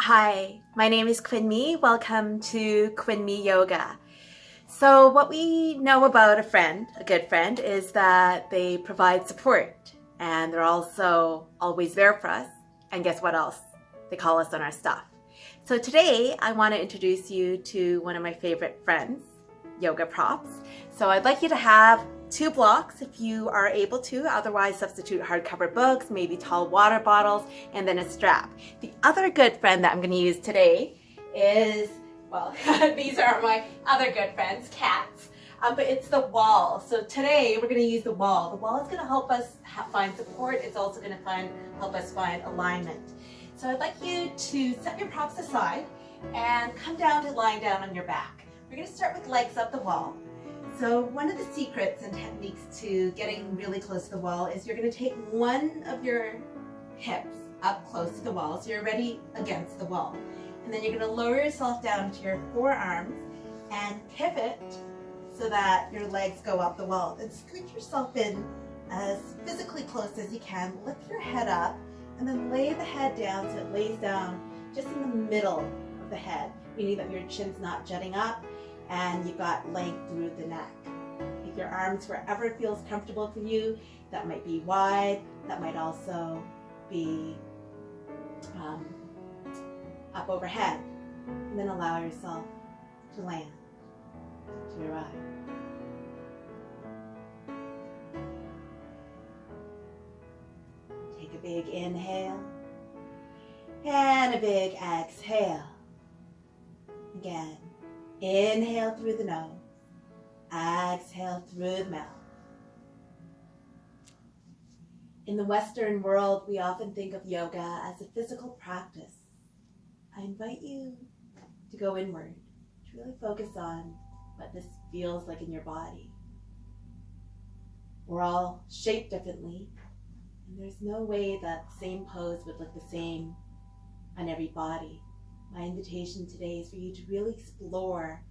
Hi, my name is Quinn Welcome to Quinn Yoga. So what we know about a good friend, is that they provide support and they're also always there for us. And guess what else? They call us on our stuff. So today I want to introduce you to one of my favorite friends, yoga props. So I'd like you to have 2 blocks if you are able to, otherwise substitute hardcover books, maybe tall water bottles, and then a strap. The other good friend that I'm going to use today is, well, these are my other good friends, cats, but it's the wall. So today we're going to use the wall. The wall is going to help us find support. It's also going to help us find alignment. So I'd like you to set your props aside and come down to lying down on your back. We're going to start with legs up the wall. So one of the secrets and techniques to getting really close to the wall is you're going to take one of your hips up close to the wall, so you're already against the wall. And then you're going to lower yourself down to your forearms and pivot so that your legs go up the wall. Then scoot yourself in as physically close as you can. Lift your head up and then lay the head down so it lays down just in the middle of the head, meaning that your chin's not jutting up and you've got length through the neck. Take your arms wherever it feels comfortable for you. That might be wide, that might also be up overhead. And then allow yourself to land to your right. Take a big inhale and a big exhale. Again. Inhale through the nose, exhale through the mouth. In the Western world, we often think of yoga as a physical practice. I invite you to go inward, to really focus on what this feels like in your body. We're all shaped differently, and there's no way that the same pose would look the same on every body. My invitation today is for you to really explore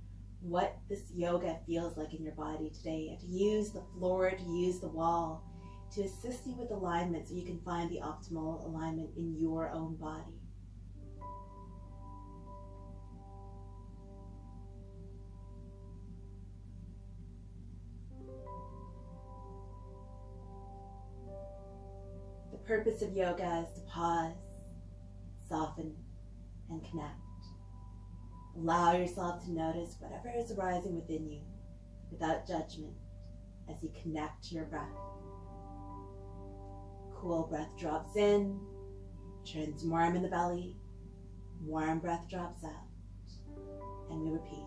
what this yoga feels like in your body today, and to use the floor, to use the wall, to assist you with alignment so you can find the optimal alignment in your own body. The purpose of yoga is to pause, soften, and connect. Allow yourself to notice whatever is arising within you without judgment as you connect to your breath. Cool breath drops in, turns warm in the belly, warm breath drops out, and we repeat.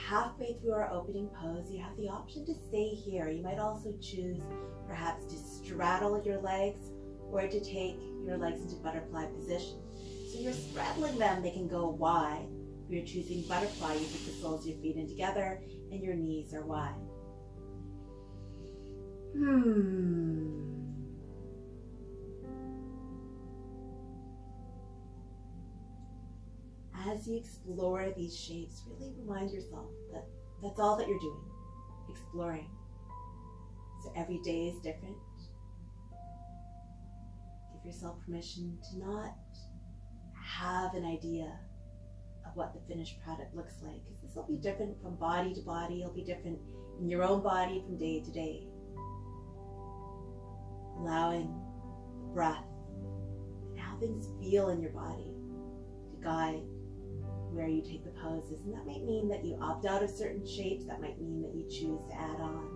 Halfway through our opening pose, you have the option to stay here. You might also choose perhaps to straddle your legs or to take your legs into butterfly position. So you're straddling them, they can go wide. If you're choosing butterfly, you put the soles of your feet in together and your knees are wide. As you explore these shapes, really remind yourself that that's all that you're doing, exploring. So every day is different. Give yourself permission to not have an idea of what the finished product looks like, because this will be different from body to body. It'll be different in your own body from day to day. Allowing the breath and how things feel in your body to guide where you take the poses. And that might mean that you opt out of certain shapes. That might mean that you choose to add on.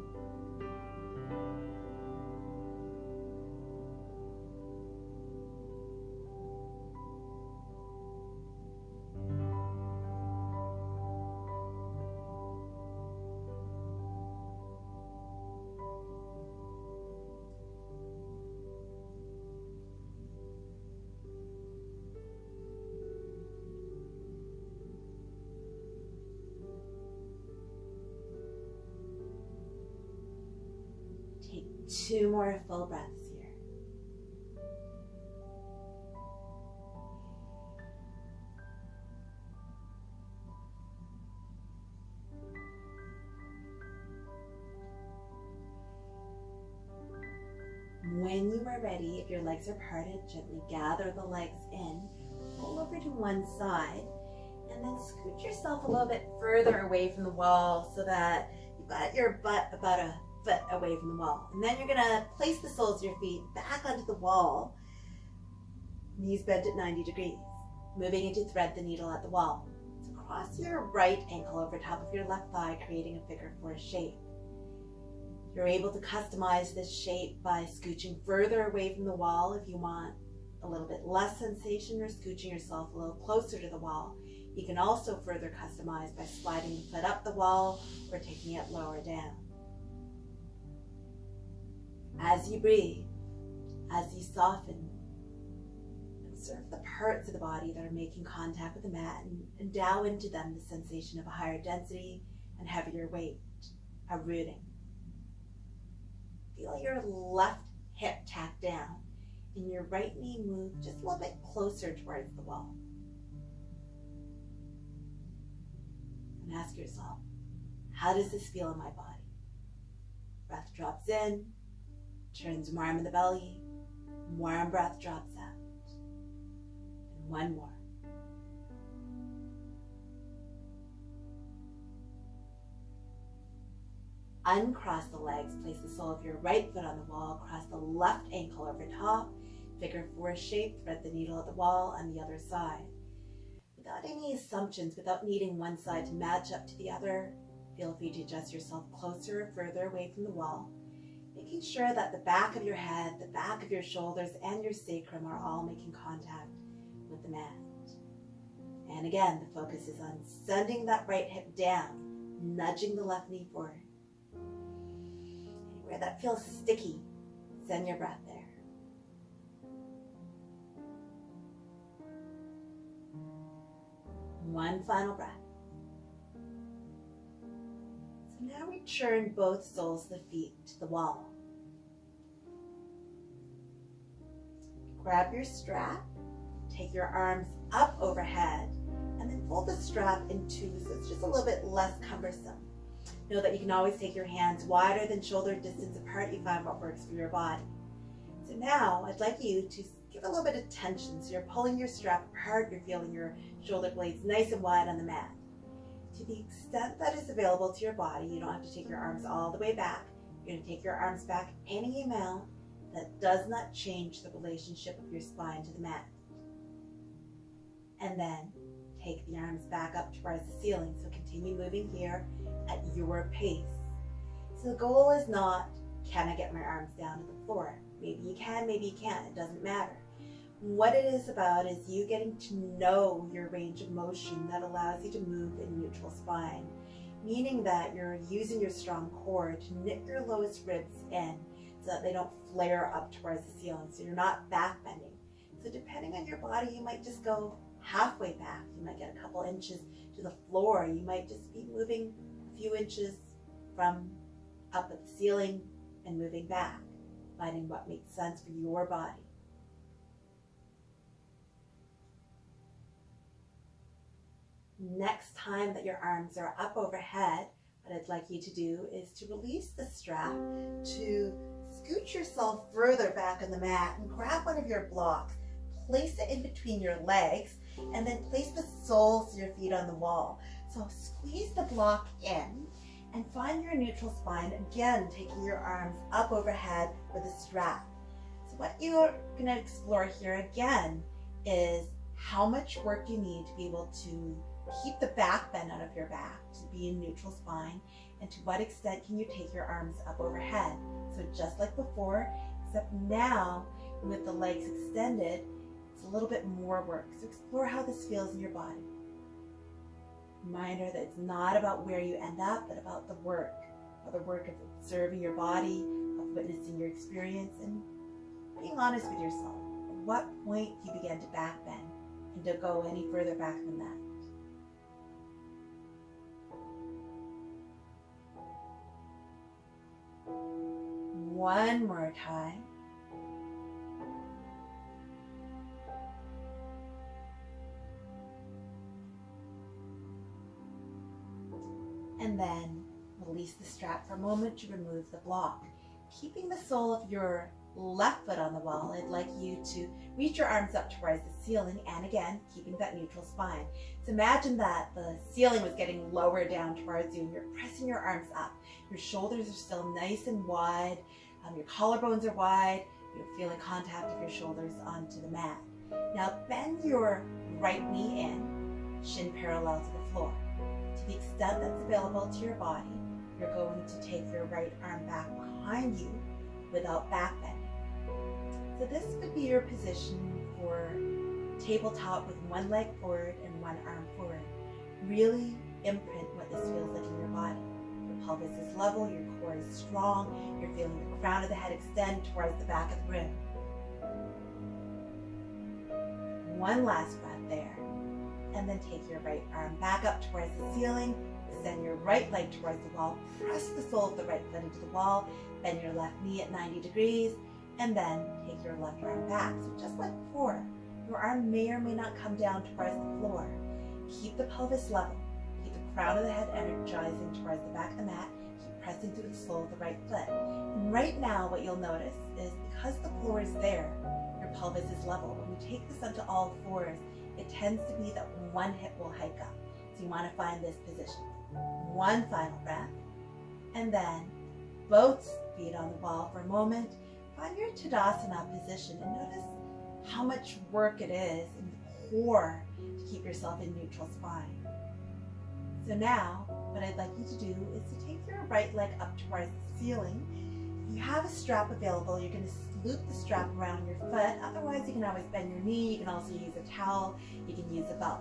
Take 2 more full breaths here. When you are ready, if your legs are parted, gently gather the legs in, pull over to one side, and then scoot yourself a little bit further away from the wall so that you've got your butt about a foot away from the wall. And then you're going to place the soles of your feet back onto the wall, knees bent at 90 degrees, moving into thread the needle at the wall. So cross your right ankle over top of your left thigh, creating a figure 4 shape. You're able to customize this shape by scooching further away from the wall if you want a little bit less sensation, or scooching yourself a little closer to the wall. You can also further customize by sliding the foot up the wall or taking it lower down. As you breathe, as you soften, observe the parts of the body that are making contact with the mat and endow into them the sensation of a higher density and heavier weight, a rooting. Feel your left hip tack down and your right knee move just a little bit closer towards the wall. And ask yourself, how does this feel in my body? Breath drops in, turns warm in the belly, warm breath drops out. And one more. Uncross the legs, place the sole of your right foot on the wall, cross the left ankle over top, figure 4 shape, thread the needle at the wall on the other side. Without any assumptions, without needing one side to match up to the other, feel free to adjust yourself closer or further away from the wall, making sure that the back of your head, the back of your shoulders, and your sacrum are all making contact with the mat. And again, the focus is on sending that right hip down, nudging the left knee forward. Anywhere that feels sticky, send your breath there. One final breath. So now return both soles of the feet to the wall. Grab your strap, take your arms up overhead, and then fold the strap in 2 so it's just a little bit less cumbersome. Know that you can always take your hands wider than shoulder distance apart. You find what works for your body. So now I'd like you to give a little bit of tension. So you're pulling your strap apart, you're feeling your shoulder blades nice and wide on the mat. To the extent that is available to your body, you don't have to take your arms all the way back. You're going to take your arms back any amount that does not change the relationship of your spine to the mat. And then take the arms back up towards the ceiling. So continue moving here at your pace. So the goal is not, can I get my arms down to the floor? Maybe you can, maybe you can't, it doesn't matter. What it is about is you getting to know your range of motion that allows you to move in neutral spine, meaning that you're using your strong core to knit your lowest ribs in so that they don't flare up towards the ceiling, so you're not back bending. So depending on your body, you might just go halfway back, you might get a couple inches to the floor, you might just be moving a few inches from up at the ceiling and moving back, finding what makes sense for your body. Next time that your arms are up overhead, what I'd like you to do is to release the strap, to scoot yourself further back on the mat and grab one of your blocks, place it in between your legs, and then place the soles of your feet on the wall. So squeeze the block in and find your neutral spine, again taking your arms up overhead with a strap. So what you're going to explore here again is how much work you need to be able to keep the back bend out of your back, to be in neutral spine, and to what extent can you take your arms up overhead. So just like before, except now with the legs extended, it's a little bit more work. So explore how this feels in your body. Reminder that it's not about where you end up, but about the work of observing your body, of witnessing your experience, and being honest with yourself. At what point you began to back bend and to go any further back than that. One more time. And then release the strap for a moment to remove the block. Keeping the sole of your left foot on the wall, I'd like you to reach your arms up towards the ceiling, and again, keeping that neutral spine. So imagine that the ceiling was getting lower down towards you and you're pressing your arms up. Your shoulders are still nice and wide, your collarbones are wide, you're feeling contact of your shoulders onto the mat. Now bend your right knee in, shin parallel to the floor. To the extent that's available to your body, you're going to take your right arm back behind you without back bending. So this would be your position for tabletop with one leg forward and one arm forward. Really imprint what this feels like in your body. Your pelvis is level, your core is strong, you're feeling the crown of the head extend towards the back of the room. One last breath there. And then take your right arm back up towards the ceiling, extend your right leg towards the wall, press the sole of the right foot into the wall, bend your left knee at 90 degrees, and then take your left arm back. So just like before, your arm may or may not come down towards the floor. Keep the pelvis level, keep the crown of the head energizing towards the back of the mat, keep pressing through the sole of the right foot. And right now what you'll notice is because the floor is there, your pelvis is level. When we take this onto all fours, it tends to be that one hip will hike up. So you want to find this position. One final breath. And then both feet on the wall for a moment. Find your Tadasana position and notice how much work it is in the core to keep yourself in neutral spine. So now, what I'd like you to do is to take your right leg up towards the ceiling. If you have a strap available, you're going to loop the strap around your foot. Otherwise, you can always bend your knee. You can also use a towel. You can use a belt.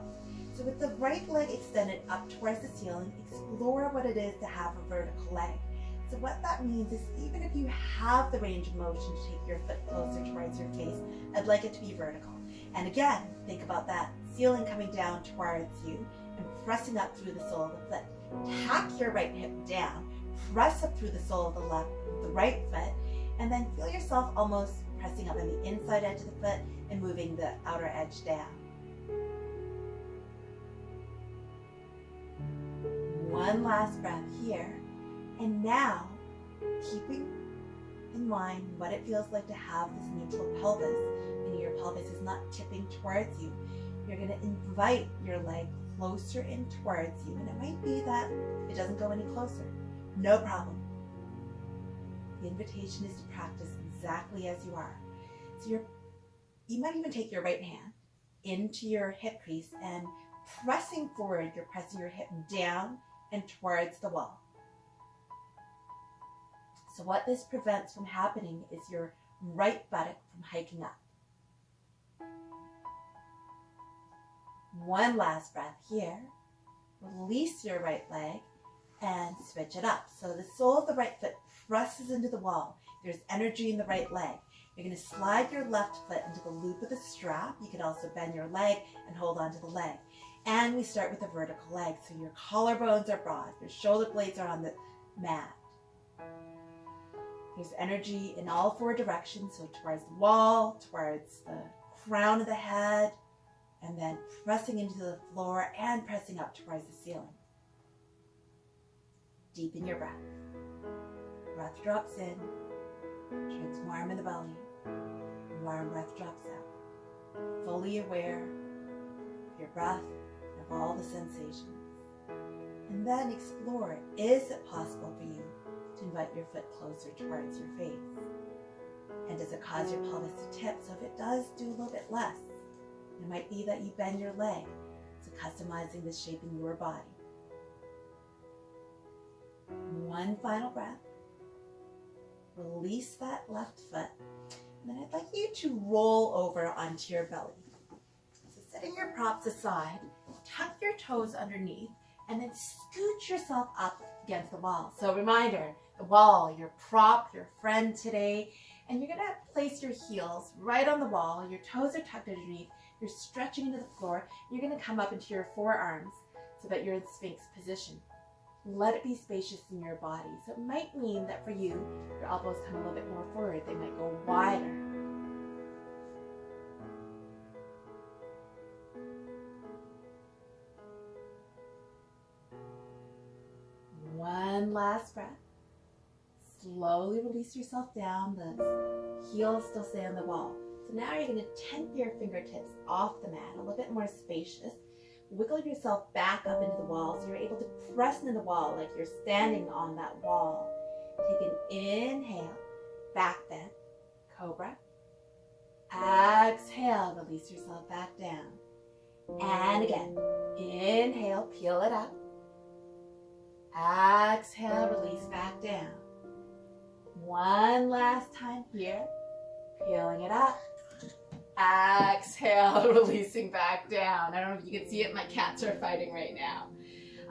So with the right leg extended up towards the ceiling, explore what it is to have a vertical leg. So what that means is even if you have the range of motion to take your foot closer towards your face, I'd like it to be vertical. And again, think about that ceiling coming down towards you and pressing up through the sole of the foot. Tack your right hip down, press up through the sole of the right foot, and then feel yourself almost pressing up on the inside edge of the foot and moving the outer edge down. One last breath here. And now, keeping in mind what it feels like to have this neutral pelvis, meaning your pelvis is not tipping towards you, you're going to invite your leg closer in towards you. And it might be that it doesn't go any closer. No problem. The invitation is to practice exactly as you are. So you might even take your right hand into your hip crease and pressing forward, you're pressing your hip down and towards the wall. So what this prevents from happening is your right buttock from hiking up. One last breath here. Release your right leg and switch it up. So the sole of the right foot presses into the wall. There's energy in the right leg. You're going to slide your left foot into the loop of the strap. You could also bend your leg and hold onto the leg. And we start with a vertical leg. So your collarbones are broad. Your shoulder blades are on the mat. There's energy in all four directions. So towards the wall, towards the crown of the head, and then pressing into the floor and pressing up towards the ceiling. Deepen your breath. Breath drops in, turns warm in the belly, and warm breath drops out. Fully aware of your breath and of all the sensations. And then explore, is it possible for you to invite your foot closer towards your face? And does it cause your pelvis to tip? So if it does, do a little bit less. It might be that you bend your leg. So customizing the shape in your body. One final breath. Release that left foot. And then I'd like you to roll over onto your belly. So setting your props aside, tuck your toes underneath, and then scoot yourself up against the wall. So reminder, the wall, your prop, your friend today, and you're gonna place your heels right on the wall. Your toes are tucked underneath. You're stretching into the floor. You're gonna come up into your forearms so that you're in Sphinx position. let it be spacious in your body. So it might mean that for you, your elbows come a little bit more forward. They might go wider. One last breath. Slowly release yourself down. The heels still stay on the wall. So now you're going to tent your fingertips off the mat, a little bit more spacious. Wiggle yourself back up into the wall so you're able to press into the wall like you're standing on that wall. Take an inhale, back bend, cobra. Exhale, release yourself back down. And again, inhale, peel it up. Exhale, release back down. One last time here, peeling it up. Exhale, releasing back down. I don't know if you can see it, my cats are fighting right now.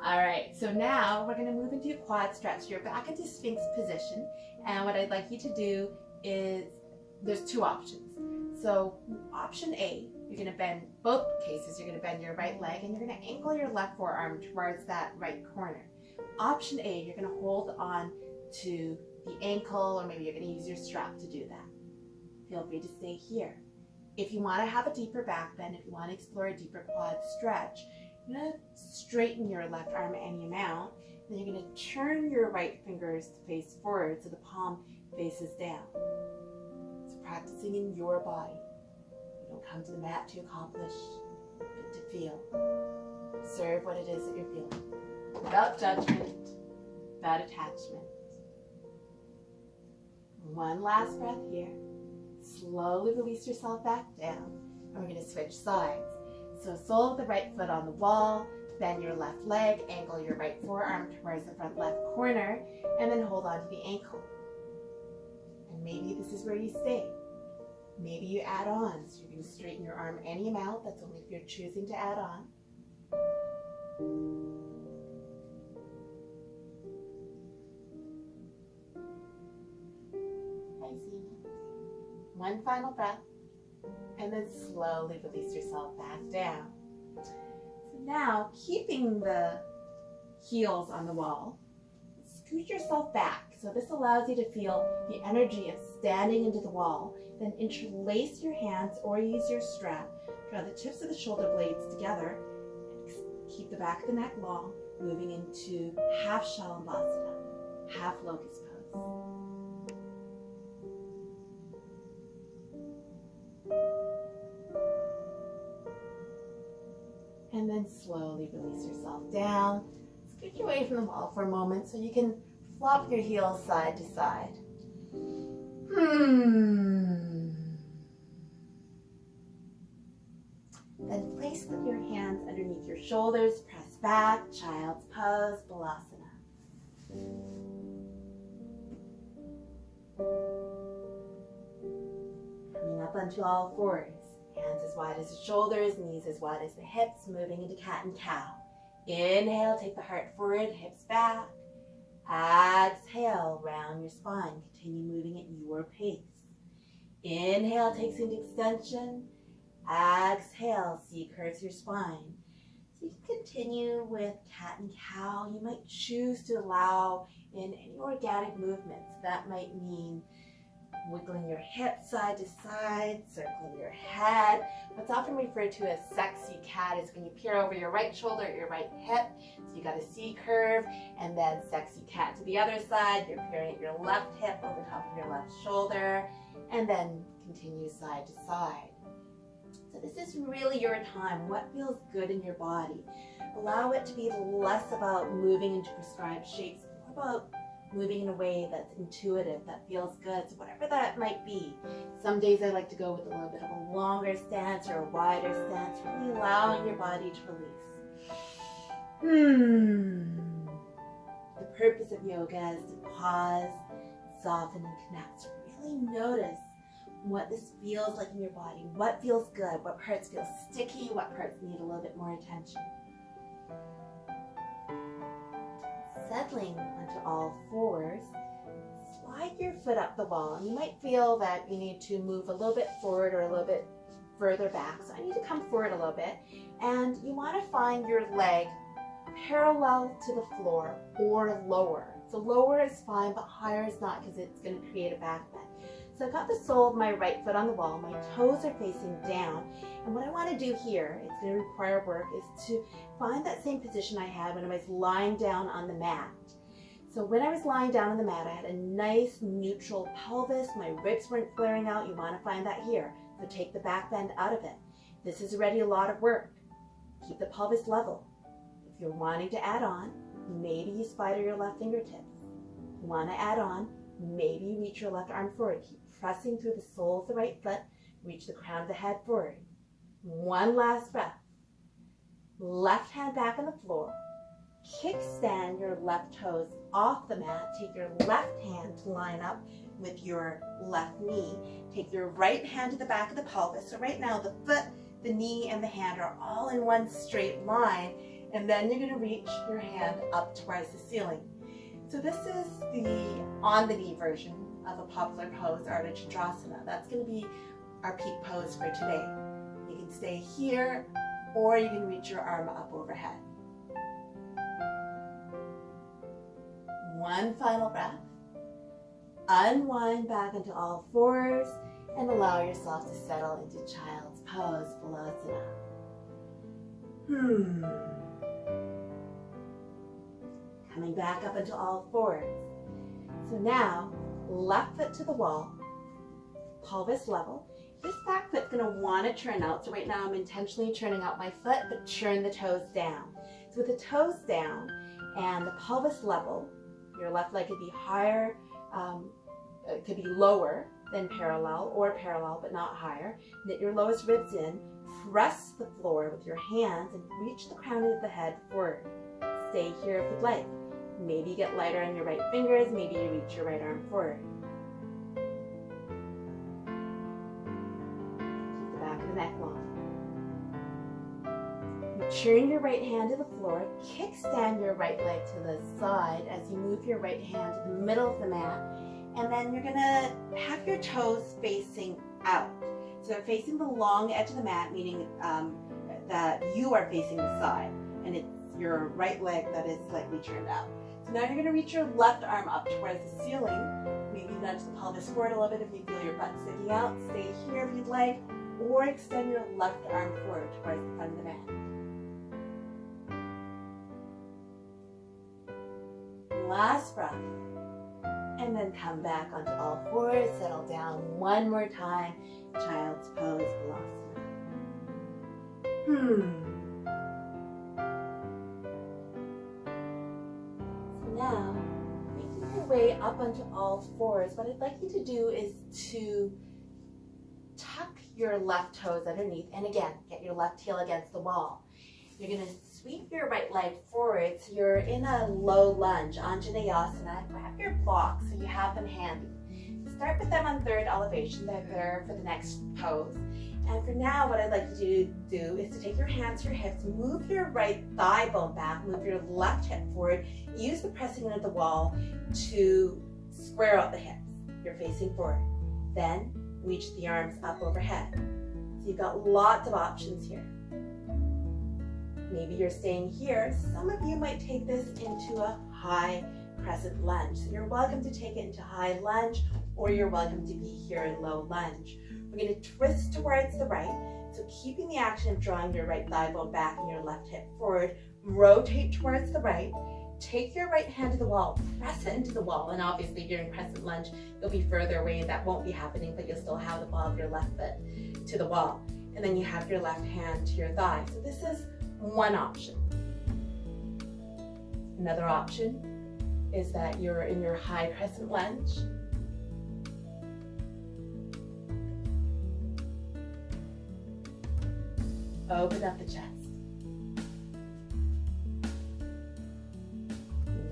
All right, so now we're gonna move into a quad stretch. You're back into Sphinx position, and what I'd like you to do is, there's two options. So option A, you're gonna bend, both cases, you're gonna bend your right leg and you're gonna ankle your left forearm towards that right corner. Option A, you're gonna hold on to the ankle, or maybe you're gonna use your strap to do that. Feel free to stay here. If you want to have a deeper back bend, if you want to explore a deeper quad stretch, you're going to straighten your left arm any amount. Then you're going to turn your right fingers to face forward so the palm faces down. So practicing in your body. You don't come to the mat to accomplish, but to feel. Observe what it is that you're feeling. Without judgment, without attachment. One last breath here. Slowly release yourself back down, and we're going to switch sides. So sole of the right foot on the wall, bend your left leg, angle your right forearm towards the front left corner, and then hold on to the ankle. And maybe this is where you stay. Maybe you add on, so you're going to straighten your arm any amount. That's only if you're choosing to add on. One final breath, and then slowly release yourself back down. So now, keeping the heels on the wall, scoot yourself back. So this allows you to feel the energy of standing into the wall. Then interlace your hands or use your strap. Draw the tips of the shoulder blades together. Keep the back of the neck long, moving into half Shalabhasana, half locust pose. And then slowly release yourself down. Scoot your way from the wall for a moment so you can flop your heels side to side. Then place your hands underneath your shoulders, press back, child's pose, Balasana. Coming up onto all fours. Hands as wide as the shoulders, knees as wide as the hips, moving into cat and cow. Inhale, take the heart forward, hips back. Exhale, round your spine. Continue moving at your pace. Inhale, takes into extension. Exhale, C curves your spine. So you can continue with cat and cow. You might choose to allow in any organic movements. That might mean wiggling your hips side to side, circling your head. What's often referred to as sexy cat is when you peer over your right shoulder at your right hip. So you got a C curve, and then sexy cat to the other side. You're peering at your left hip over top of your left shoulder, and then continue side to side. So this is really your time. What feels good in your body? Allow it to be less about moving into prescribed shapes, more about moving in a way that's intuitive, that feels good, so whatever that might be. Some days I like to go with a little bit of a longer stance or a wider stance, really allowing your body to release. The purpose of yoga is to pause, soften, and connect. So really notice what this feels like in your body, what feels good, what parts feel sticky, what parts need a little bit more attention. Settling onto all fours, slide your foot up the wall, and you might feel that you need to move a little bit forward or a little bit further back. So I need to come forward a little bit, and you want to find your leg parallel to the floor or lower. So lower is fine, but higher is not because it's going to create a back bend. So I've got the sole of my right foot on the wall, my toes are facing down, and what I want to do here, it's going to require work, is to find that same position I had when I was lying down on the mat. So when I was lying down on the mat, I had a nice neutral pelvis, my ribs weren't flaring out. You want to find that here. So take the back bend out of it. This is already a lot of work. Keep the pelvis level. If you're wanting to add on, maybe you spider your left fingertips. If you want to add on, maybe you reach your left arm forward. Keep pressing through the sole of the right foot. Reach the crown of the head forward. One last breath. Left hand back on the floor. Kickstand your left toes off the mat. Take your left hand to line up with your left knee. Take your right hand to the back of the pelvis. So right now the foot, the knee, and the hand are all in one straight line. And then you're going to reach your hand up towards the ceiling. So this is the on the knee version of a popular pose, Ardha Chandrasana. That's going to be our peak pose for today. You can stay here, or you can reach your arm up overhead. One final breath. Unwind back into all fours and allow yourself to settle into child's pose, Balasana. Coming back up into all fours. So now, left foot to the wall, pelvis level. This back foot's going to want to turn out. So right now I'm intentionally turning out my foot, but turn the toes down. So with the toes down and the pelvis level, your left leg could be higher, it could be lower than parallel, or parallel but not higher. Knit your lowest ribs in, press the floor with your hands, and reach the crown of the head forward. Stay here if you'd like. Maybe you get lighter on your right fingers, maybe you reach your right arm forward. Keep the back of the neck long. Turn your right hand to the floor, kickstand your right leg to the side as you move your right hand to the middle of the mat, and then you're gonna have your toes facing out. So they're facing the long edge of the mat, meaning that you are facing the side, and it's your right leg that is slightly turned out. So now you're going to reach your left arm up towards the ceiling. Maybe nudge the pelvis forward a little bit if you feel your butt sticking out. Stay here if you'd like, or extend your left arm forward towards the front of the mat. Last breath. And then come back onto all fours. Settle down one more time. Child's pose, Balasana. Now, making your way up onto all fours, what I'd like you to do is to tuck your left toes underneath, and again, get your left heel against the wall. You're going to sweep your right leg forward, so you're in a low lunge, Anjaneyasana. Grab your blocks so you have them handy. Start with them on third elevation. They're there for the next pose. And for now, what I'd like you to do is to take your hands to your hips, move your right thigh bone back, move your left hip forward, use the pressing of the wall to square out the hips. You're facing forward. Then reach the arms up overhead. So you've got lots of options here. Maybe you're staying here. Some of you might take this into a high crescent lunge. So you're welcome to take it into high lunge, or you're welcome to be here in low lunge. We're going to twist towards the right, so keeping the action of drawing your right thigh bone back and your left hip forward. Rotate towards the right. Take your right hand to the wall, press it into the wall, and obviously if you're in crescent lunge, you'll be further away and that won't be happening, but you'll still have the ball of your left foot to the wall. And then you have your left hand to your thigh. So this is one option. Another option is that you're in your high crescent lunge. Open up the chest.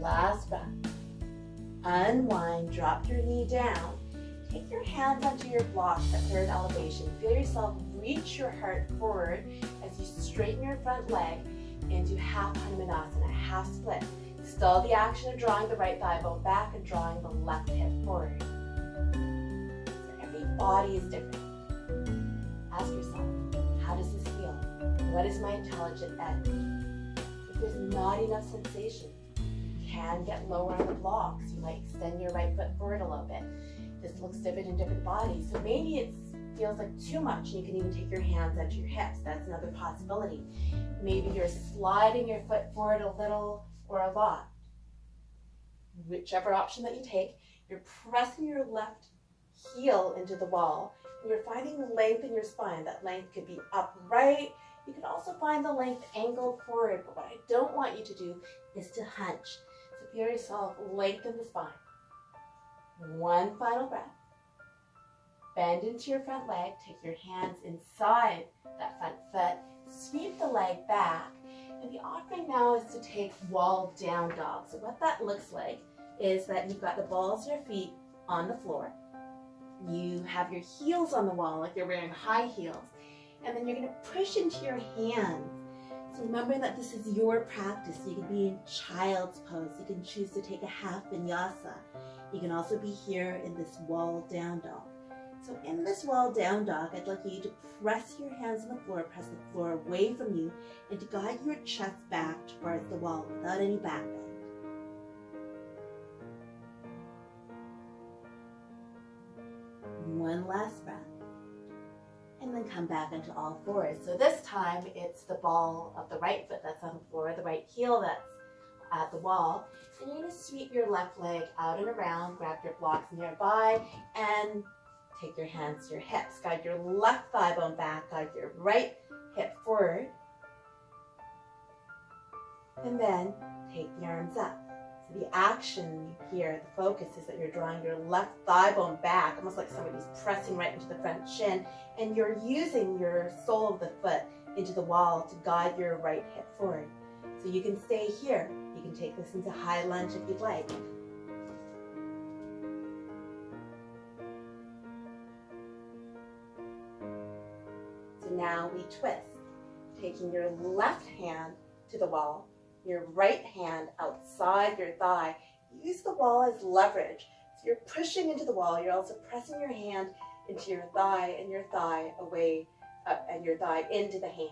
Last breath. Unwind, drop your knee down. Take your hands onto your blocks at third elevation. Feel yourself reach your heart forward as you straighten your front leg into half Hanumanasana, half split. Still the action of drawing the right thigh bone back and drawing the left hip forward. So every body is different. Ask yourself, how does this feel? What is my intelligent edge? If there's not enough sensation, you can get lower on the blocks. You might extend your right foot forward a little bit. This looks different in different bodies. So maybe it feels like too much. You can even take your hands out to your hips. That's another possibility. Maybe you're sliding your foot forward a little or a lot. Whichever option that you take, you're pressing your left heel into the wall, and you're finding length in your spine. That length could be upright. You can also find the length angled forward, but what I don't want you to do is to hunch. So feel yourself lengthen the spine. One final breath. Bend into your front leg. Take your hands inside that front foot. Sweep the leg back. And the offering now is to take wall down dog. So what that looks like is that you've got the balls of your feet on the floor. You have your heels on the wall like you're wearing high heels. And then you're going to push into your hands. So remember that this is your practice. You can be in child's pose. You can choose to take a half vinyasa. You can also be here in this wall down dog. So in this wall down dog, I'd like you to press your hands on the floor, press the floor away from you, and to guide your chest back towards the wall without any back bend. One last breath. And then come back into all fours. So this time it's the ball of the right foot that's on the floor, the right heel that's at the wall. And you're going to sweep your left leg out and around, grab your blocks nearby, and take your hands to your hips. Guide your left thigh bone back, guide your right hip forward. And then take the arms up. So the action here, the focus is that you're drawing your left thigh bone back, almost like somebody's pressing right into the front shin, and you're using your sole of the foot into the wall to guide your right hip forward. So you can stay here. You can take this into high lunge if you'd like. So now we twist, taking your left hand to the wall, your right hand outside your thigh. Use the wall as leverage. So you're pushing into the wall. You're also pressing your hand into your thigh and your thigh away up and your thigh into the hand.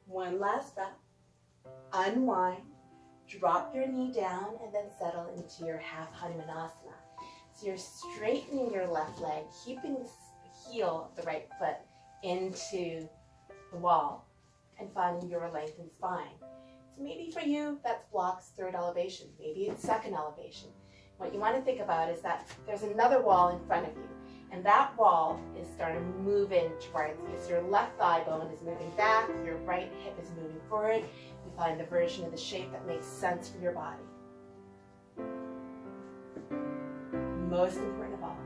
One last breath. Unwind. Drop your knee down and then settle into your half Hanumanasana. So you're straightening your left leg, keeping the heel of the right foot into the wall and finding your lengthened spine. So maybe for you, that's blocks third elevation. Maybe it's second elevation. What you want to think about is that there's another wall in front of you, and that wall is starting to move in towards you. So your left thigh bone is moving back, your right hip is moving forward. You find the version of the shape that makes sense for your body. Most important of all,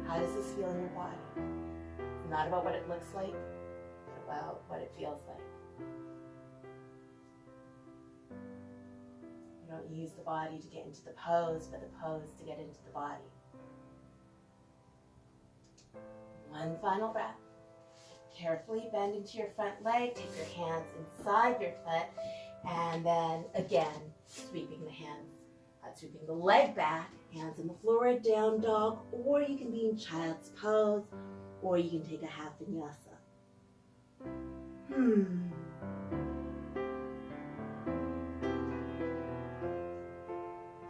how does this feel in your body? Not about what it looks like, but about what it feels like. You don't use the body to get into the pose, but the pose to get into the body. One final breath. Carefully bend into your front leg, take your hands inside your foot, and then again, sweeping the hands, sweeping the leg back, hands on the floor, down dog, or you can be in child's pose, or you can take a half vinyasa.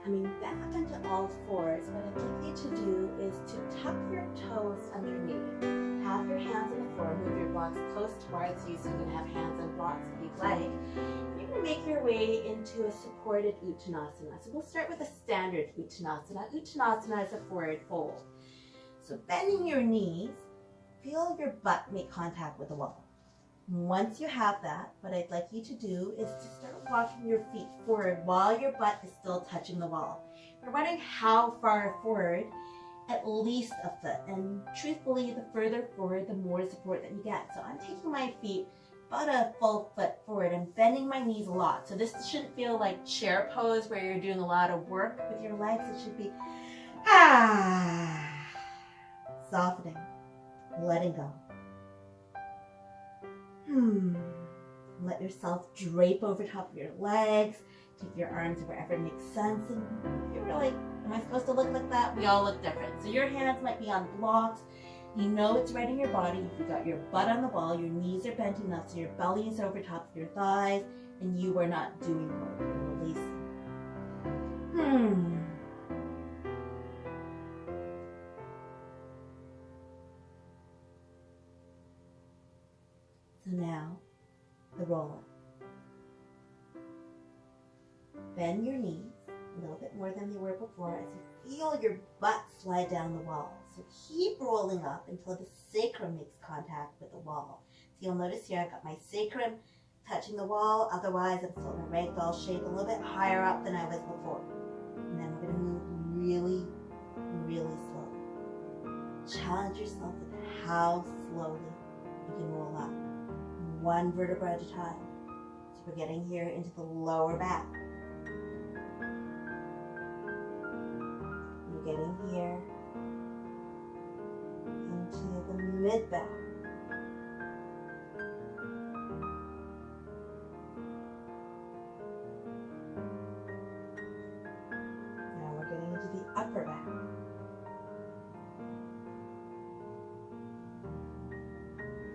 Coming back into all fours, what I'd like you to do is to tuck your toes underneath. Have your hands on the floor, move your blocks close towards you so you can have hands on blocks if you'd like. You can make your way into a supported Uttanasana. So we'll start with a standard Uttanasana. Uttanasana is a forward fold. So bending your knees, feel your butt make contact with the wall. Once you have that, what I'd like you to do is to start walking your feet forward while your butt is still touching the wall. We're wondering how far forward, at least a foot. And truthfully, the further forward, the more support that you get. So I'm taking my feet about a full foot forward. I'm bending my knees a lot. So this shouldn't feel like chair pose where you're doing a lot of work with your legs. It should be softening, letting go. Let yourself drape over top of your legs. Take your arms wherever it makes sense. And if you're like, am I supposed to look like that? We all look different. So your hands might be on blocks. You know it's right in your body. You've got your butt on the wall, your knees are bent enough so your belly is over top of your thighs, and you are not doing work. You're releasing. So now, the roll-up. Bend your knees a little bit more than they were before as you feel your butt slide down the wall. So keep rolling up until the sacrum makes contact with the wall. So you'll notice here I've got my sacrum touching the wall, otherwise I'm still in a ragdoll shape, a little bit higher up than I was before. And then we're going to move really, really slowly. Challenge yourself with how slowly you can roll up, one vertebra at a time. So we're getting here into the lower back. We're getting here into the mid back. Now we're getting into the upper back.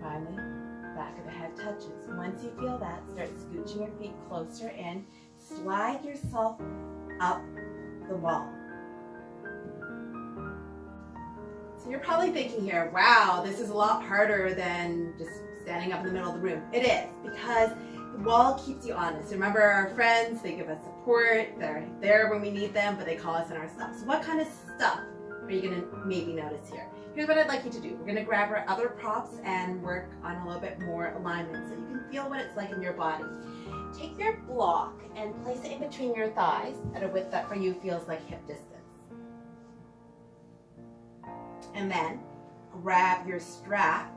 Finally, back of the head touches. Once you feel that, start scooching your feet closer in. Slide yourself up the wall. So you're probably thinking here, wow, this is a lot harder than just standing up in the middle of the room. It is, because the wall keeps you honest. Remember our friends, they give us support, they're there when we need them, but they call us in our stuff. So what kind of stuff are you going to maybe notice here? Here's what I'd like you to do. We're going to grab our other props and work on a little bit more alignment so you can feel what it's like in your body. Take your block and place it in between your thighs at a width that for you feels like hip distance. And then grab your strap,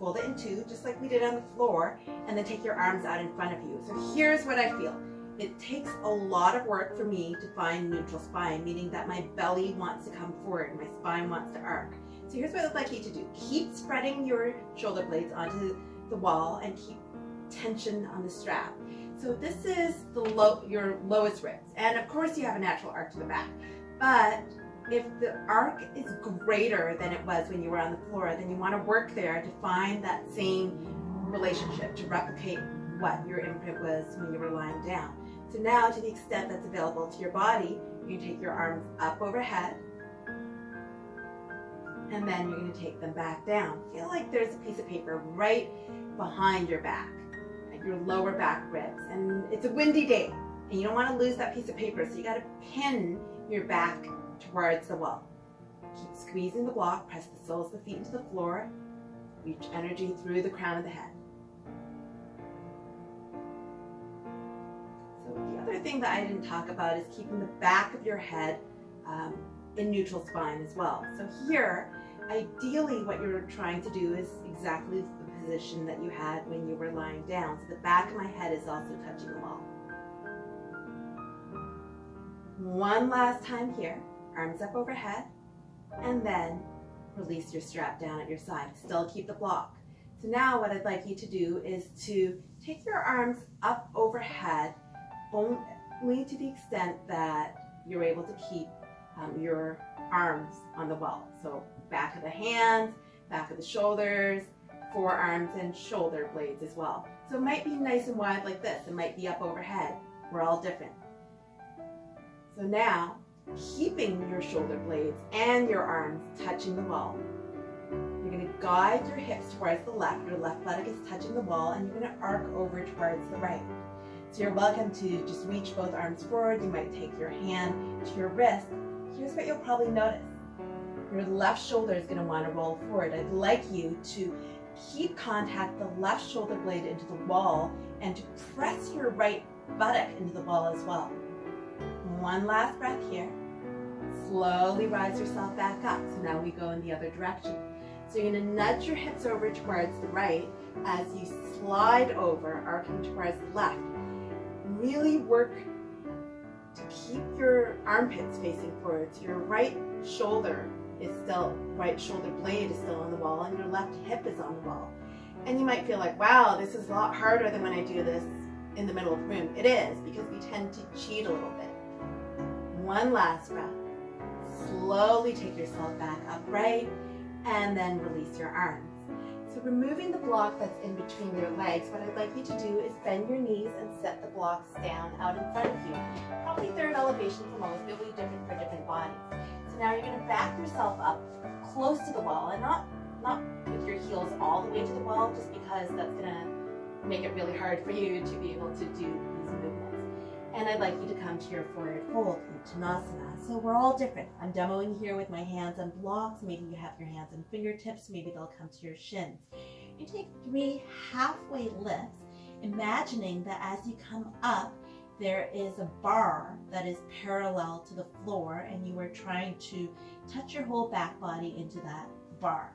fold it in two, just like we did on the floor, and then take your arms out in front of you. So here's what I feel. It takes a lot of work for me to find neutral spine, meaning that my belly wants to come forward, my spine wants to arc. So here's what I'd like you to do. Keep spreading your shoulder blades onto the wall and keep tension on the strap. So this is your lowest ribs. And of course you have a natural arc to the back. But if the arc is greater than it was when you were on the floor, then you want to work there to find that same relationship, to replicate what your imprint was when you were lying down. So now, to the extent that's available to your body, you can take your arms up overhead, and then you're going to take them back down. Feel like there's a piece of paper right behind your back, at your lower back ribs. And it's a windy day, and you don't want to lose that piece of paper, so you got to pin your back towards the wall. Keep squeezing the block, press the soles of the feet into the floor, reach energy through the crown of the head. So the other thing that I didn't talk about is keeping the back of your head in neutral spine as well. So here, ideally what you're trying to do is exactly the position that you had when you were lying down. So the back of my head is also touching the wall. One last time here, arms up overhead, and then release your strap down at your side. Still keep the block. So now what I'd like you to do is to take your arms up overhead only to the extent that you're able to keep your arms on the wall. So back of the hands, back of the shoulders, forearms and shoulder blades as well. So it might be nice and wide like this. It might be up overhead. We're all different. So now, keeping your shoulder blades and your arms touching the wall, you're going to guide your hips towards the left. Your left buttock is touching the wall, and you're going to arc over towards the right. So you're welcome to just reach both arms forward. You might take your hand to your wrist. Here's what you'll probably notice. Your left shoulder is going to want to roll forward. I'd like you to keep contact the left shoulder blade into the wall and to press your right buttock into the wall as well. One last breath here. Slowly rise yourself back up. So now we go in the other direction. So you're going to nudge your hips over towards the right as you slide over, arcing towards the left. Really work to keep your armpits facing forward. So your right shoulder blade is still on the wall, and your left hip is on the wall. And you might feel like, wow, this is a lot harder than when I do this in the middle of the room. It is, because we tend to cheat a little bit. One last breath. Slowly take yourself back upright and then release your arms. So removing the block that's in between your legs, what I'd like you to do is bend your knees and set the blocks down out in front of you. Probably third elevation for most, it'll be different for different bodies. So now you're going to back yourself up close to the wall, and not with your heels all the way to the wall, just because that's going to make it really hard for you to be able to do these movements. And I'd like you to come to your forward fold, Uttanasana. So we're all different. I'm demoing here with my hands on blocks. Maybe you have your hands on fingertips. Maybe they'll come to your shins. You take 3 halfway lifts, imagining that as you come up, there is a bar that is parallel to the floor, and you are trying to touch your whole back body into that bar.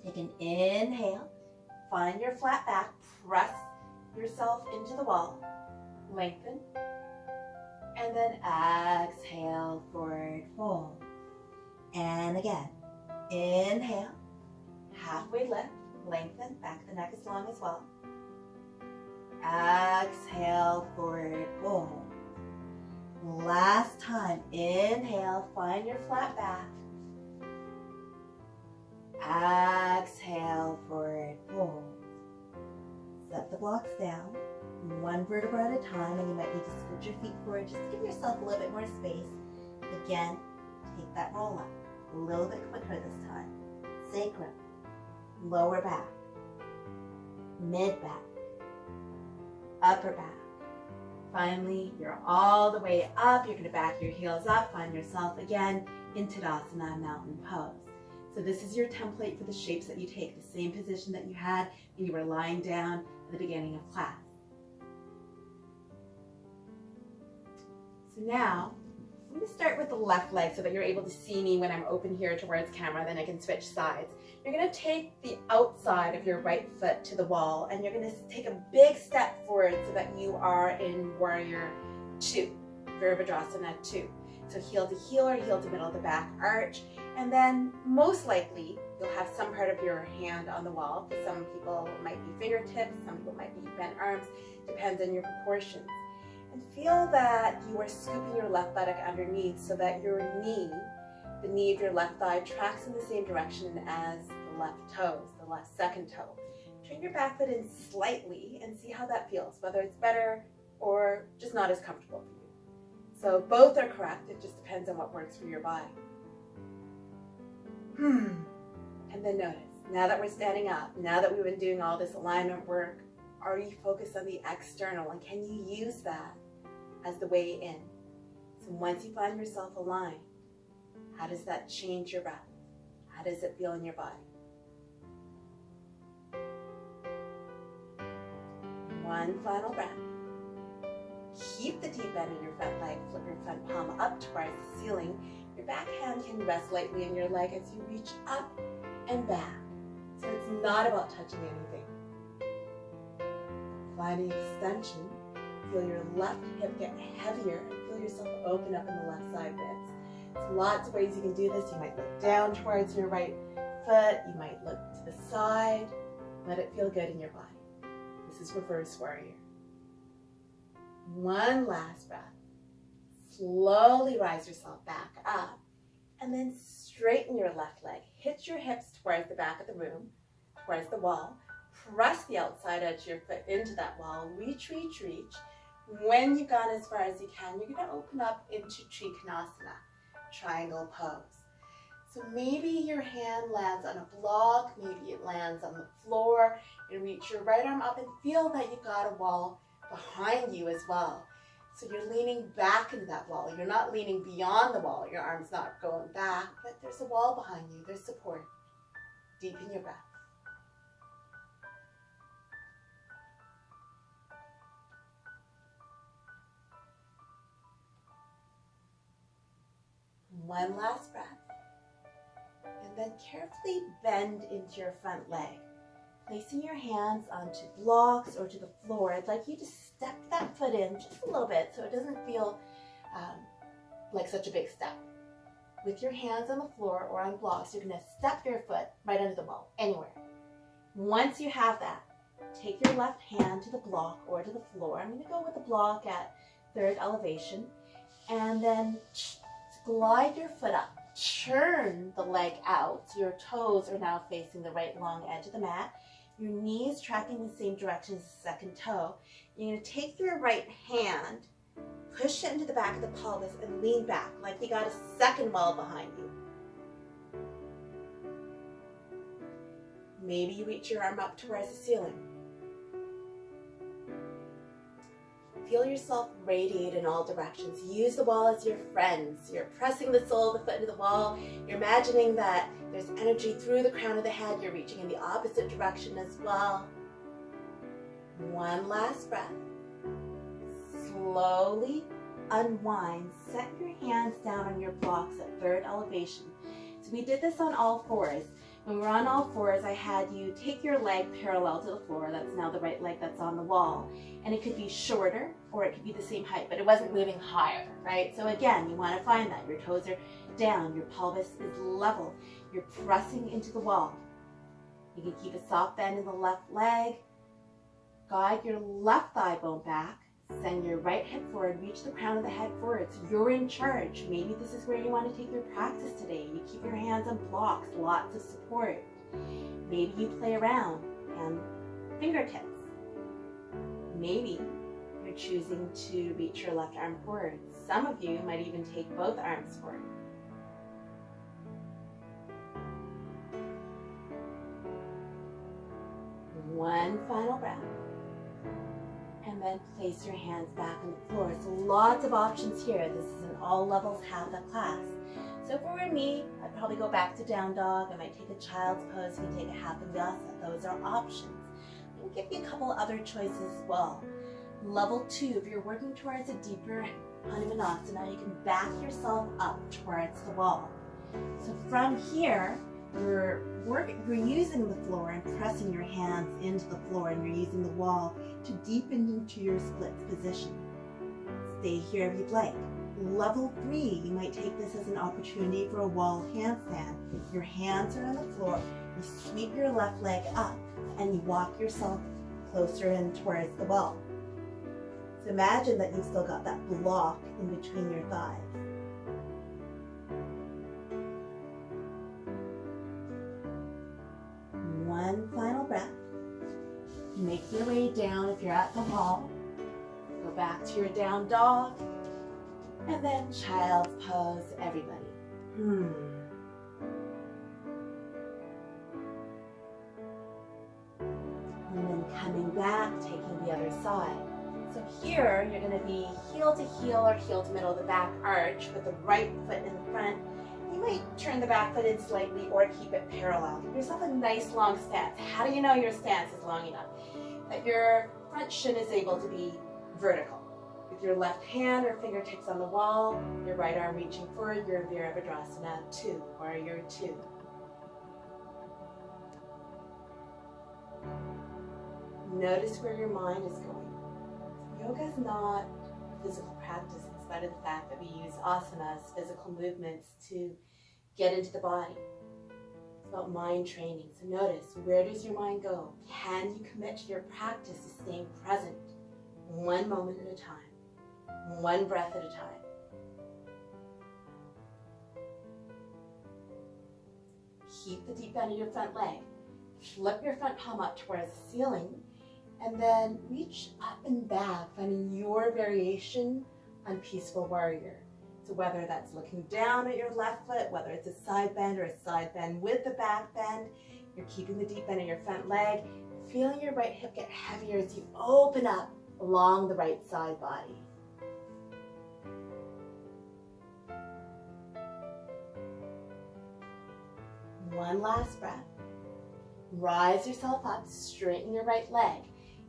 Take an inhale, find your flat back, press yourself into the wall, lengthen, and then exhale, forward fold. And again, inhale, halfway lift, lengthen, back of the neck is long as well. Exhale, forward fold. Last time, inhale, find your flat back. Exhale, forward fold. Set the blocks down, 1 vertebra at a time, and you might need to scoot your feet forward just to give yourself a little bit more space. Again, take that roll up, a little bit quicker this time. Sacrum, lower back, mid back, upper back. Finally, you're all the way up. You're going to back your heels up, find yourself again in Tadasana, mountain pose. So this is your template for the shapes that you take, the same position that you had when you were lying down at the beginning of class. So now, I'm going to start with the left leg so that you're able to see me when I'm open here towards camera, then I can switch sides. You're going to take the outside of your right foot to the wall, and you're going to take a big step forward so that you are in Warrior 2, Virabhadrasana 2. So heel to heel or heel to middle of the back arch, and then most likely you'll have some part of your hand on the wall. For some people it might be fingertips, some people might be bent arms, depends on your proportions. And feel that you are scooping your left buttock underneath so that your knee, the knee of your left thigh, tracks in the same direction as the left toes, the left second toe. Turn your back foot in slightly and see how that feels, whether it's better or just not as comfortable for you. So both are correct, it just depends on what works for your body. And then notice, now that we're standing up, now that we've been doing all this alignment work, are you focused on the external, and can you use that as the way in? So once you find yourself aligned, how does that change your breath? How does it feel in your body? One final breath. Keep the deep bend in your front leg. Flip your front palm up towards the ceiling. Your back hand can rest lightly in your leg as you reach up and back. So it's not about touching anything. Finding extension. Feel your left hip get heavier and feel yourself open up in the left side ribs. There's lots of ways you can do this. You might look down towards your right foot. You might look to the side. Let it feel good in your body. This is Reverse Warrior. One last breath. Slowly rise yourself back up and then straighten your left leg. Hitch your hips towards the back of the room, towards the wall. Press the outside edge of your foot into that wall. Reach, reach, reach. When you've gone as far as you can, you're going to open up into Trikonasana, triangle pose. So maybe your hand lands on a block, maybe it lands on the floor. You reach your right arm up and feel that you've got a wall behind you as well. So you're leaning back into that wall. You're not leaning beyond the wall. Your arm's not going back, but there's a wall behind you. There's support. Deepen your breath. One last breath. And then carefully bend into your front leg. Placing your hands onto blocks or to the floor, I'd like you to step that foot in just a little bit so it doesn't feel like such a big step. With your hands on the floor or on blocks, you're going to step your foot right under the wall, anywhere. Once you have that, take your left hand to the block or to the floor. I'm going to go with the block at third elevation, and then glide your foot up. turn the leg out. So your toes are now facing the right long edge of the mat. Your knees tracking the same direction as the second toe. You're going to take your right hand, push it into the back of the pelvis, and lean back like you got a second wall behind you. Maybe you reach your arm up towards the ceiling. Feel yourself radiate in all directions. Use the wall as your friends. You're pressing the sole of the foot into the wall. You're imagining that there's energy through the crown of the head. You're reaching in the opposite direction as well. One last breath. Slowly unwind. Set your hands down on your blocks at third elevation. So we did this on all fours. When we were on all fours, I had you take your leg parallel to the floor. That's now the right leg that's on the wall. And it could be shorter or it could be the same height, but it wasn't moving higher, right? So again, you want to find that. Your toes are down, your pelvis is level. You're pressing into the wall. You can keep a soft bend in the left leg. Guide your left thigh bone back. Send your right hip forward, reach the crown of the head forwards. You're in charge. Maybe this is where you want to take your practice today. You keep your hands on blocks, lots of support. Maybe you play around and fingertips. Maybe you're choosing to reach your left arm forward. Some of you might even take both arms forward. One final breath. And then place your hands back on the floor. So lots of options here. This is an all levels Hatha class. So if it were me, I'd probably go back to down dog. I might take a child's pose. You can take a Hatha Vyasa. Those are options. I can give you a couple other choices as well. Level 2, if you're working towards a deeper Hanumanasana, you can back yourself up towards the wall. So from here, you're using the floor and pressing your hands into the floor, and you're using the wall to deepen into your splits position. Stay here if you'd like. Level 3, you might take this as an opportunity for a wall handstand. Your hands are on the floor, you sweep your left leg up, and you walk yourself closer in towards the wall. So imagine that you've still got that block in between your thighs. One final breath. Make your way down if you're at the wall. Go back to your down dog. And then child's pose, everybody. And then coming back, taking the other side. So here, you're going to be heel to heel or heel to middle of the back arch with the right foot in the front. You might turn the back foot in slightly or keep it parallel. Give yourself a nice long stance. How do you know your stance is long enough? That your front shin is able to be vertical. With your left hand or fingertips on the wall, your right arm reaching forward, your Virabhadrasana 2, Warrior 2. Notice where your mind is going. Yoga is not a physical practice in spite of the fact that we use asanas, physical movements, to get into the body. It's about mind training. So notice, where does your mind go? Can you commit to your practice of staying present, one moment at a time, one breath at a time? Keep the deep bend of your front leg. Flip your front palm up towards the ceiling, and then reach up and back, finding your variation on Peaceful Warrior. So whether that's looking down at your left foot, whether it's a side bend or a side bend with the back bend, you're keeping the deep bend in your front leg, feeling your right hip get heavier as you open up along the right side body. One last breath. Rise yourself up, straighten your right leg.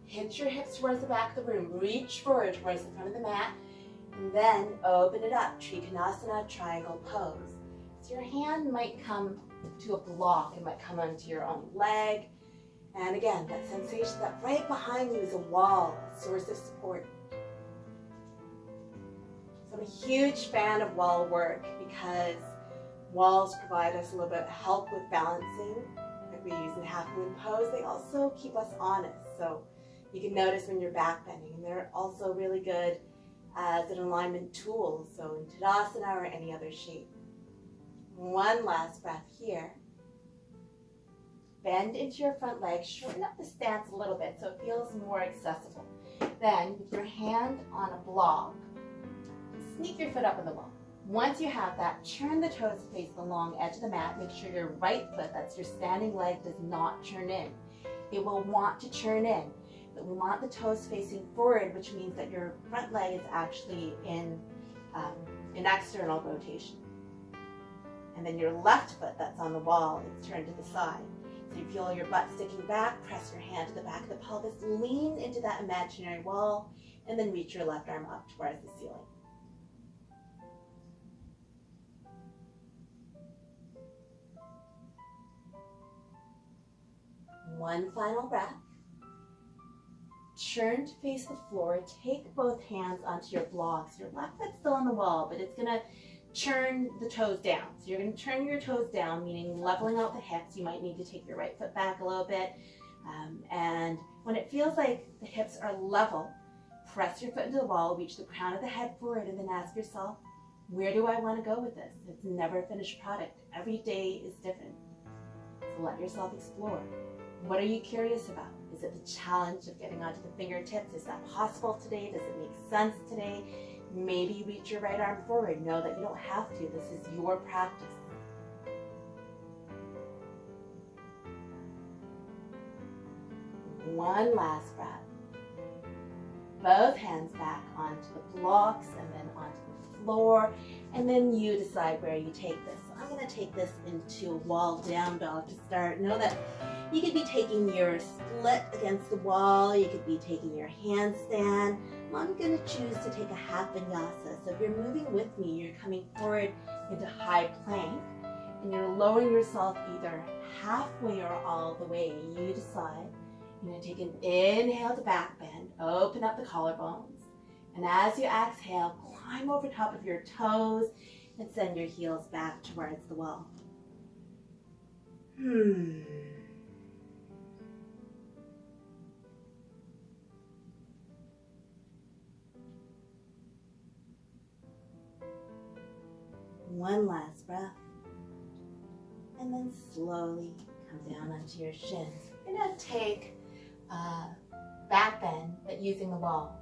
Hit your hips towards the back of the room. Reach forward towards the front of the mat. And then open it up. Trikonasana, triangle pose. So your hand might come to a block. It might come onto your own leg. And again, that sensation that right behind you is a wall, a source of support. So I'm a huge fan of wall work because walls provide us a little bit of help with balancing. Like we use in half moon pose, they also keep us honest. So you can notice when you're back bending, and they're also really good as an alignment tool, so in Tadasana or any other shape. One last breath here. Bend into your front leg, shorten up the stance a little bit so it feels more accessible. Then, with your hand on a block, sneak your foot up on the wall. Once you have that, turn the toes to face the long edge of the mat. Make sure your right foot, that's your standing leg, does not turn in. It will want to turn in, but we want the toes facing forward, which means that your front leg is actually in external rotation. And then your left foot that's on the wall is turned to the side. So you feel your butt sticking back, press your hand to the back of the pelvis, lean into that imaginary wall, and then reach your left arm up towards the ceiling. One final breath. Turn to face the floor. Take both hands onto your blocks. Your left foot's still on the wall, but it's going to turn the toes down. So you're going to turn your toes down, meaning leveling out the hips. You might need to take your right foot back a little bit. And when it feels like the hips are level, press your foot into the wall, reach the crown of the head forward, and then ask yourself, where do I want to go with this? It's never a finished product. Every day is different. So let yourself explore. What are you curious about? Is it the challenge of getting onto the fingertips? Is that possible today? Does it make sense today? Maybe you reach your right arm forward. Know that you don't have to. This is your practice. One last breath. Both hands back onto the blocks and then onto the floor. And then you decide where you take this. So I'm going to take this into wall down dog to start. Know that you could be taking your split against the wall. You could be taking your handstand. I'm going to choose to take a half vinyasa. So if you're moving with me, you're coming forward into high plank and you're lowering yourself either halfway or all the way. You decide. You're going to take an inhale to back bend, open up the collarbones. And as you exhale, climb over top of your toes and send your heels back towards the wall. One last breath, and then slowly come down onto your shins. You're going to take a back bend, but using the wall.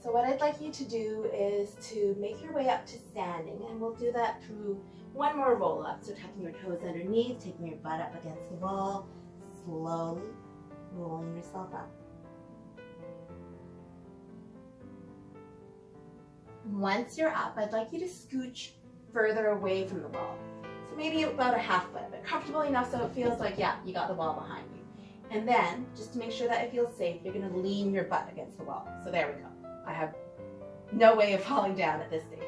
So what I'd like you to do is to make your way up to standing, and we'll do that through one more roll up. So tucking your toes underneath, taking your butt up against the wall, slowly rolling yourself up. Once you're up, I'd like you to scooch further away from the wall. So maybe about a half foot, but comfortable enough so it feels like, yeah, you got the wall behind you. And then, just to make sure that it feels safe, you're going to lean your butt against the wall. So there we go. I have no way of falling down at this stage.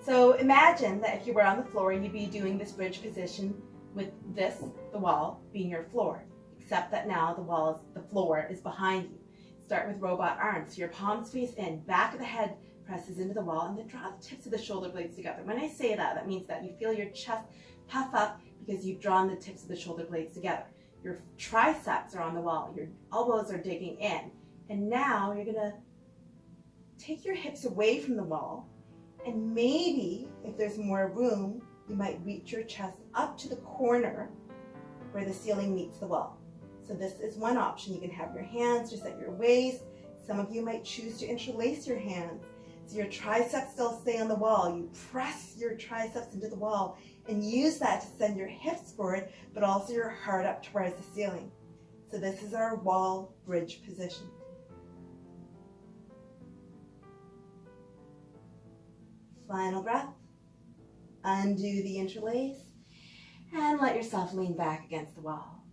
So imagine that if you were on the floor, you'd be doing this bridge position with this, the wall, being your floor, except that now the floor is behind you. Start with robot arms. So your palms face in, back of the head presses into the wall, and then draw the tips of the shoulder blades together. When I say that, that means that you feel your chest puff up because you've drawn the tips of the shoulder blades together. Your triceps are on the wall, your elbows are digging in, and now you're going to take your hips away from the wall, and maybe if there's more room, you might reach your chest up to the corner where the ceiling meets the wall. So this is one option. You can have your hands just at your waist. Some of you might choose to interlace your hands. So your triceps still stay on the wall. You press your triceps into the wall and use that to send your hips forward, but also your heart up towards the ceiling. So this is our wall bridge position. Final breath. Undo the interlace and let yourself lean back against the wall.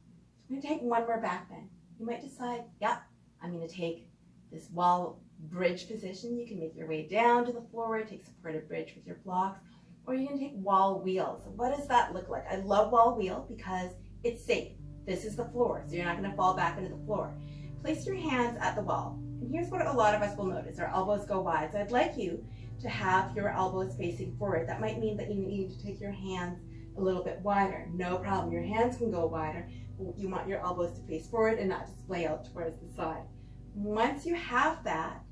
I'm going to take one more back bend. You might decide, yep, I'm going to take this wall bridge position. You can make your way down to the floor, take supported bridge with your blocks, or you can take wall wheels. What does that look like? I love wall wheel because it's safe. This is the floor, so you're not going to fall back into the floor. Place your hands at the wall. And here's what a lot of us will notice. Our elbows go wide. So I'd like you to have your elbows facing forward. That might mean that you need to take your hands a little bit wider. No problem. Your hands can go wider. You want your elbows to face forward and not display out towards the side. Once you have that,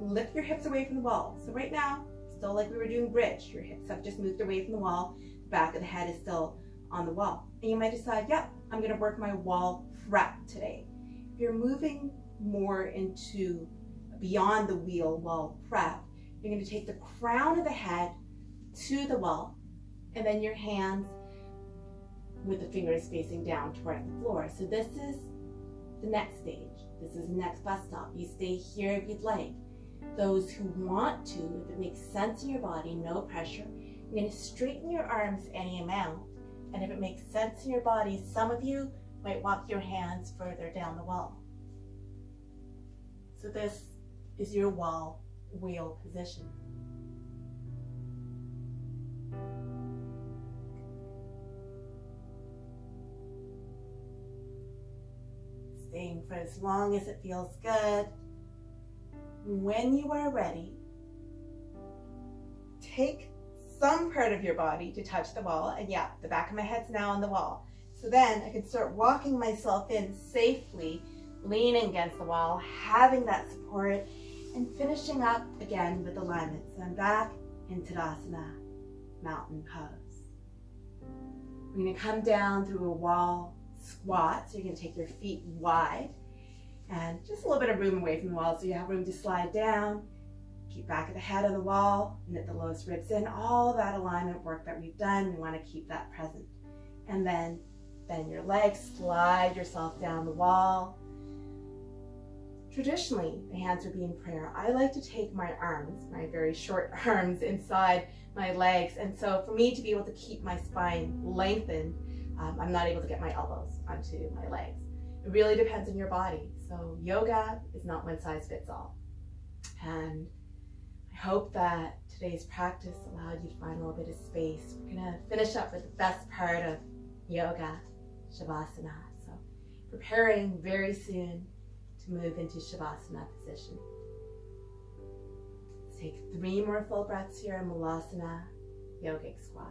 lift your hips away from the wall. So right now, still like we were doing bridge, your hips have just moved away from the wall. back of the head is still on the wall. And you might decide, yep, I'm going to work my wall prep today. If you're moving more into beyond the wall prep, you're going to take the crown of the head to the wall, and then your hands with the fingers facing down toward the floor. So this is the next stage. This is the next bus stop. You stay here if you'd like. Those who want to, if it makes sense in your body, no pressure, you're going to straighten your arms any amount. And if it makes sense in your body, some of you might walk your hands further down the wall. So this is your wheel position. Staying for as long as it feels good. When you are ready, take some part of your body to touch the wall. And yeah, the back of my head's now on the wall. So then I can start walking myself in safely, leaning against the wall, having that support, and finishing up again with alignment. So I'm back in Tadasana, mountain pose. We're going to come down through a wall squat. So you're going to take your feet wide and just a little bit of room away from the wall so you have room to slide down. Keep back of the head on the wall, knit the lowest ribs in. All that alignment work that we've done, we want to keep that present. And then bend your legs, slide yourself down the wall. Traditionally, the hands would be in prayer. I like to take my arms, my very short arms, inside my legs. And so for me to be able to keep my spine lengthened, I'm not able to get my elbows onto my legs. It really depends on your body. So yoga is not one size fits all. And I hope that today's practice allowed you to find a little bit of space. We're gonna finish up with the best part of yoga, Shavasana. So preparing very soon to move into Shavasana position. Let's take 3 more full breaths here in Malasana, yogic squat.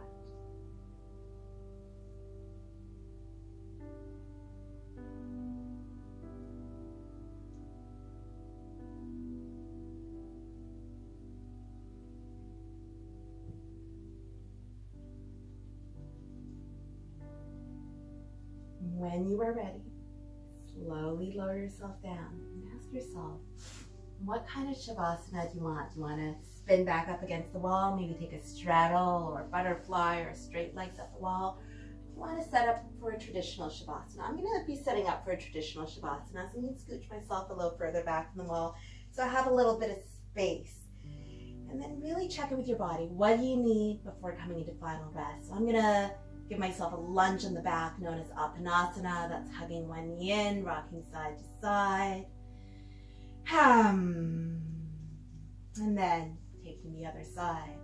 When you are ready, slowly lower yourself down and ask yourself, what kind of Shavasana do you want? Do you want to spin back up against the wall, maybe take a straddle or a butterfly or straight legs up the wall? Do you want to set up for a traditional Shavasana? I'm going to be setting up for a traditional Shavasana, so I'm going to scooch myself a little further back from the wall so I have a little bit of space. And then really check in with your body. What do you need before coming into final rest? So I'm going to give myself a lunge on the back known as Apanasana. That's hugging one knee in, rocking side to side. And then taking the other side.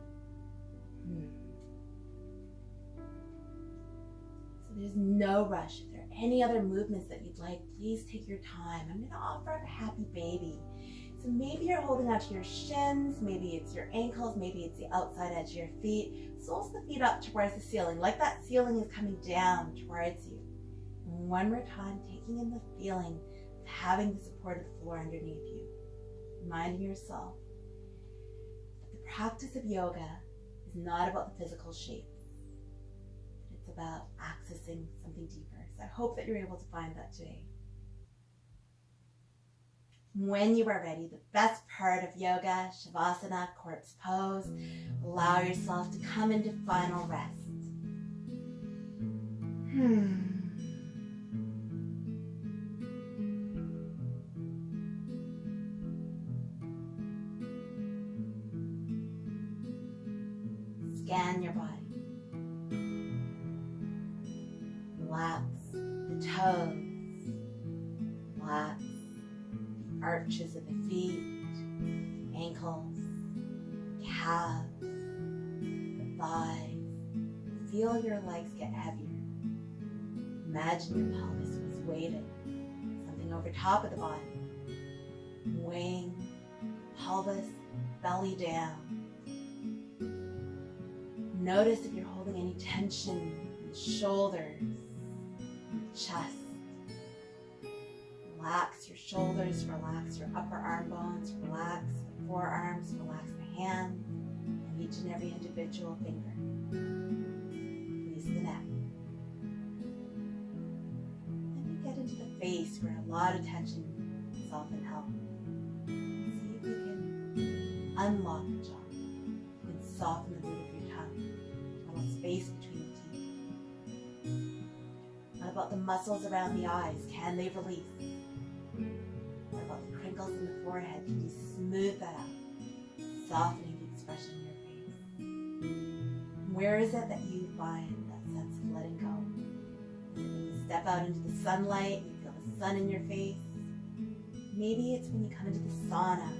So there's no rush. If there are any other movements that you'd like, please take your time. I'm going to offer up a happy baby. So maybe you're holding onto your shins, maybe it's your ankles, maybe it's the outside edge of your feet. Soles the feet up towards the ceiling, like that ceiling is coming down towards you. And one more time, taking in the feeling of having the support of the floor underneath you. Reminding yourself that the practice of yoga is not about the physical shape. It's about accessing something deeper. So I hope that you're able to find that today. When you are ready, the best part of yoga, Shavasana, corpse pose, allow yourself to come into final rest. Scan your body. Relax the toes. Relax arches of the feet, ankles, calves, the thighs. Feel your legs get heavier. Imagine your pelvis was weighted, something over top of the body. Wing, pelvis, belly down. Notice if you're holding any tension in the shoulders, in the chest. Relax your shoulders, relax your upper arm bones, relax the forearms, relax the hands, and each and every individual finger. space where a lot of tension soften help. See if you can unlock your jaw. You can soften the root of your tongue. A little space between the teeth. What about the muscles around the eyes? Can they release? What about the crinkles in the forehead? Can you smooth that out? Softening the expression in your face. Where is it that you find that sense of letting go? Is it when you step out into the sunlight, you feel the sun in your face? Maybe it's when you come into the sauna,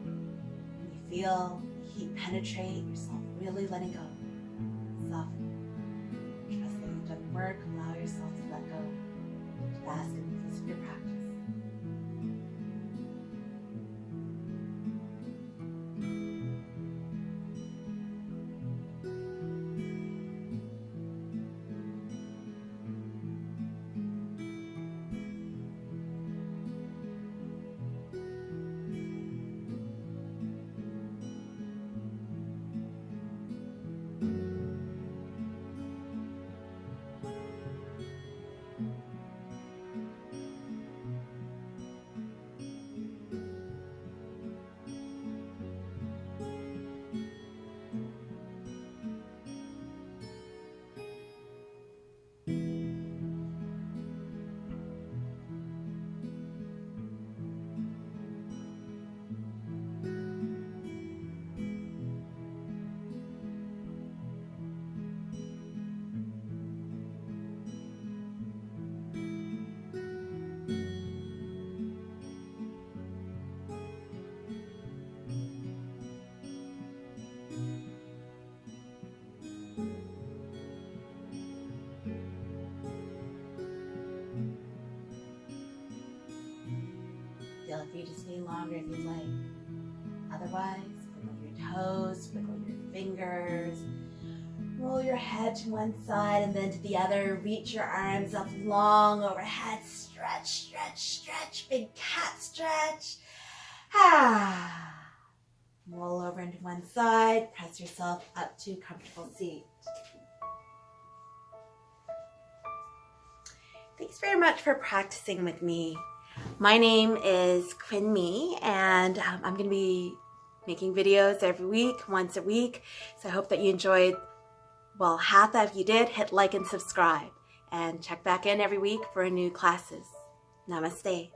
and you feel the heat penetrate, yourself really letting go. Soften. Trust that you've done work, allow yourself to let go, to bask in the peace of your practice. Feel free to stay longer if you'd like. Otherwise, wiggle your toes, wiggle your fingers, roll your head to one side and then to the other. Reach your arms up long overhead. Stretch, stretch, stretch. Big cat stretch. Roll over into one side. Press yourself up to a comfortable seat. Thanks very much for practicing with me. My name is Quinn Me, and I'm going to be making videos every week, once a week. So I hope that you enjoyed, well, Hatha. If you did, hit like and subscribe. And check back in every week for new classes. Namaste.